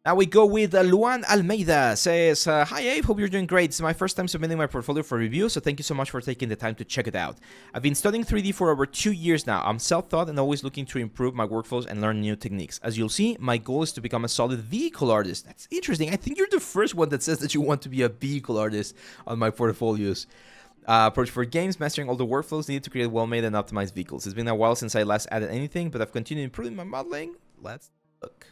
Now we go with Luan Almeida. Says, hi Abe, hope you're doing great. It's my first time submitting my portfolio for review, so thank you so much for taking the time to check it out. I've been studying 3D for over 2 years now. I'm self-taught and always looking to improve my workflows and learn new techniques. As you'll see, my goal is to become a solid vehicle artist. That's interesting. I think you're the first one that says that you want to be a vehicle artist on my portfolios. Approach for games, mastering all the workflows needed to create well-made and optimized vehicles. It's been a while since I last added anything, but I've continued improving my modeling. Let's look.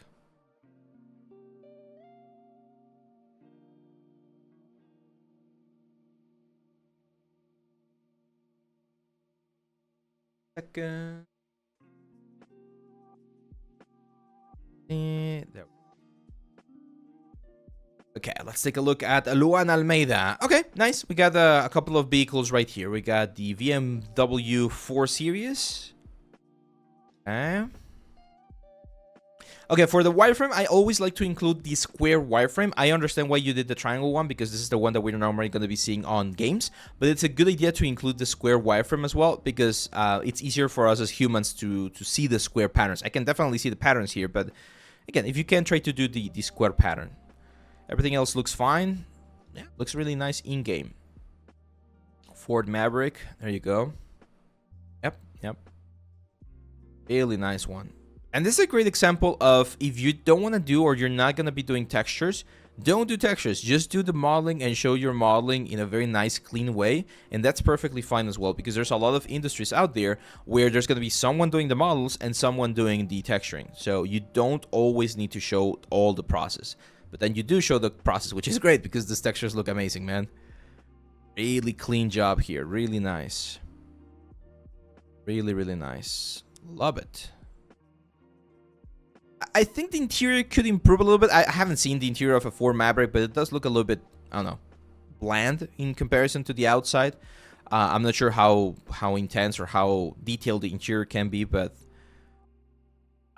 Second. There. Okay, let's take a look at Luan Almeida. Okay, nice. We got a couple of vehicles right here. We got the BMW 4 Series. Okay, for the wireframe, I always like to include the square wireframe. I understand why you did the triangle one, because this is the one that we're normally going to be seeing on games. But it's a good idea to include the square wireframe as well, because it's easier for us as humans to see the square patterns. I can definitely see the patterns here, but again, if you can, try to do the square pattern. Everything else looks fine. Yeah, looks really nice in-game. Ford Maverick, there you go. Yep. Really nice one. And this is a great example of if you don't want to do, or you're not going to be doing textures, don't do textures. Just do the modeling and show your modeling in a very nice, clean way. And that's perfectly fine as well, because there's a lot of industries out there where there's going to be someone doing the models and someone doing the texturing. So you don't always need to show all the process. But then you do show the process, which is great because the textures look amazing, man. Really clean job here. Really nice. Really, really nice. Love it. I think the interior could improve a little bit. I haven't seen the interior of a Ford Maverick, but it does look a little bit, I don't know, bland in comparison to the outside. I'm not sure how intense or how detailed the interior can be, but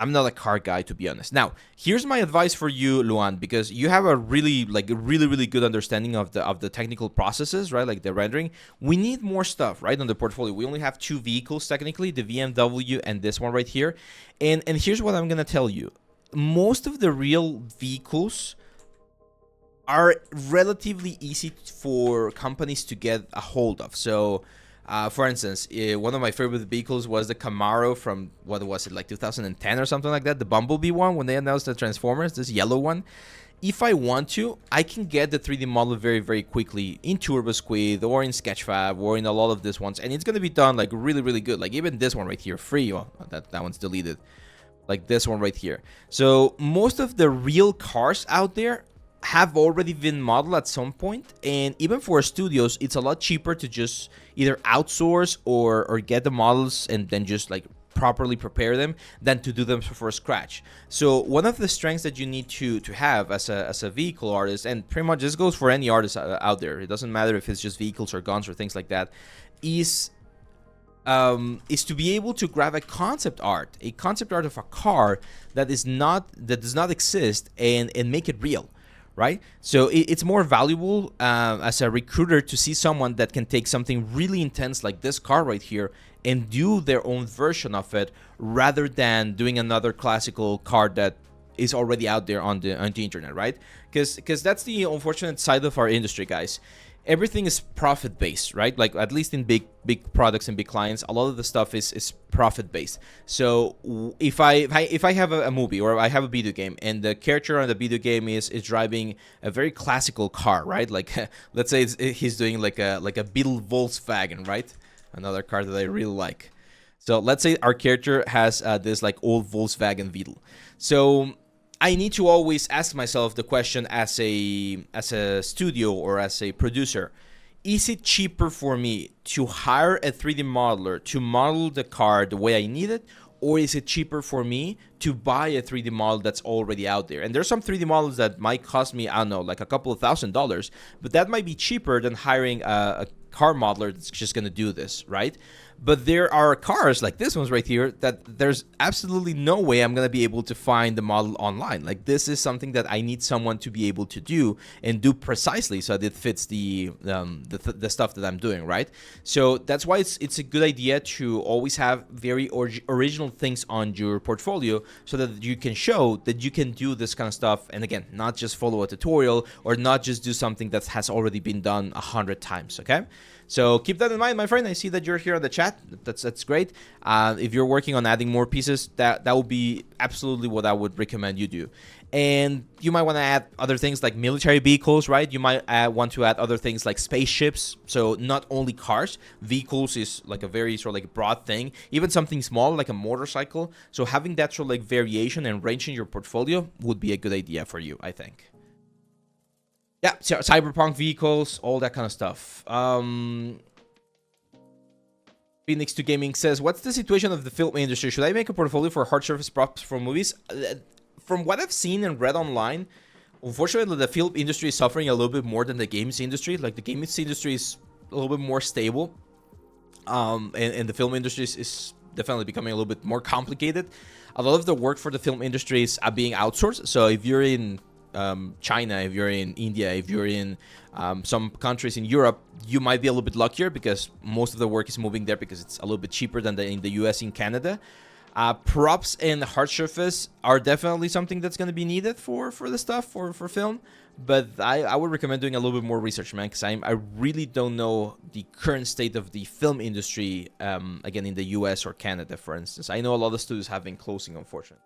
I'm not a car guy, to be honest. Now, here's my advice for you, Luan, because you have a really good understanding of the technical processes, right? Like the rendering. We need more stuff, right, on the portfolio. We only have 2 vehicles, technically, the BMW and this one right here. And here's what I'm going to tell you. Most of the real vehicles are relatively easy for companies to get a hold of. So, for instance, one of my favorite vehicles was the Camaro from, what was it, like 2010 or something like that? The Bumblebee one, when they announced the Transformers, this yellow one. If I want to, I can get the 3D model very, very quickly in TurboSquid or in Sketchfab or in a lot of these ones. And it's going to be done like really, really good. Like even this one right here, free. Oh, that one's deleted. Like this one right here. So most of the real cars out there have already been modeled at some point, and even for studios, it's a lot cheaper to just either outsource or get the models and then just like properly prepare them than to do them from scratch. So one of the strengths that you need to have as a vehicle artist, and pretty much this goes for any artist out there, it doesn't matter if it's just vehicles or guns or things like that, is to be able to grab a concept art of a car that does not exist and make it real. Right? So it's more valuable as a recruiter to see someone that can take something really intense like this car right here and do their own version of it, rather than doing another classical car that is already out there on the internet, right? Because that's the unfortunate side of our industry, guys. Everything is profit based, right? Like at least in big products and big clients, a lot of the stuff is profit based. So if I have a movie or I have a video game and the character on the video game is driving a very classical car, right? Like let's say he's doing like a Beetle Volkswagen, right? Another car that I really like. So let's say our character has this like old Volkswagen Beetle. So I need to always ask myself the question as a studio or as a producer: is it cheaper for me to hire a 3D modeler to model the car the way I need it, or is it cheaper for me to buy a 3D model that's already out there? And there's some 3D models that might cost me, I don't know, like a couple of $1,000s, but that might be cheaper than hiring a car modeler that's just going to do this, right? But there are cars like this one's right here that there's absolutely no way I'm going to be able to find the model online. Like, this is something that I need someone to be able to do and do precisely so that it fits the stuff that I'm doing, right? So that's why it's a good idea to always have very original things on your portfolio so that you can show that you can do this kind of stuff. And again, not just follow a tutorial or not just do something that has already been done 100 times, okay? So keep that in mind, my friend. I see that you're here on the chat. That's great. If you're working on adding more pieces, that would be absolutely what I would recommend you do. And you might want to add other things like military vehicles, right? You might want to add other things like spaceships. So not only cars, vehicles is like a very sort of like broad thing. Even something small like a motorcycle. So having that sort of like variation and range in your portfolio would be a good idea for you, I think. Yeah, cyberpunk vehicles, all that kind of stuff. Phoenix 2 Gaming says, what's the situation of the film industry? Should I make a portfolio for hard surface props for movies? From what I've seen and read online, unfortunately, the film industry is suffering a little bit more than the games industry. Like, the games industry is a little bit more stable. And the film industry is definitely becoming a little bit more complicated. A lot of the work for the film industry is being outsourced. So if you're in China, if you're in India, if you're in some countries in Europe, you might be a little bit luckier because most of the work is moving there because it's a little bit cheaper than in the US, in Canada. Props and hard surface are definitely something that's going to be needed for the stuff for film, but I would recommend doing a little bit more research, man, because I really don't know the current state of the film industry, again, in the US or Canada, for instance. I know a lot of studios have been closing, unfortunately.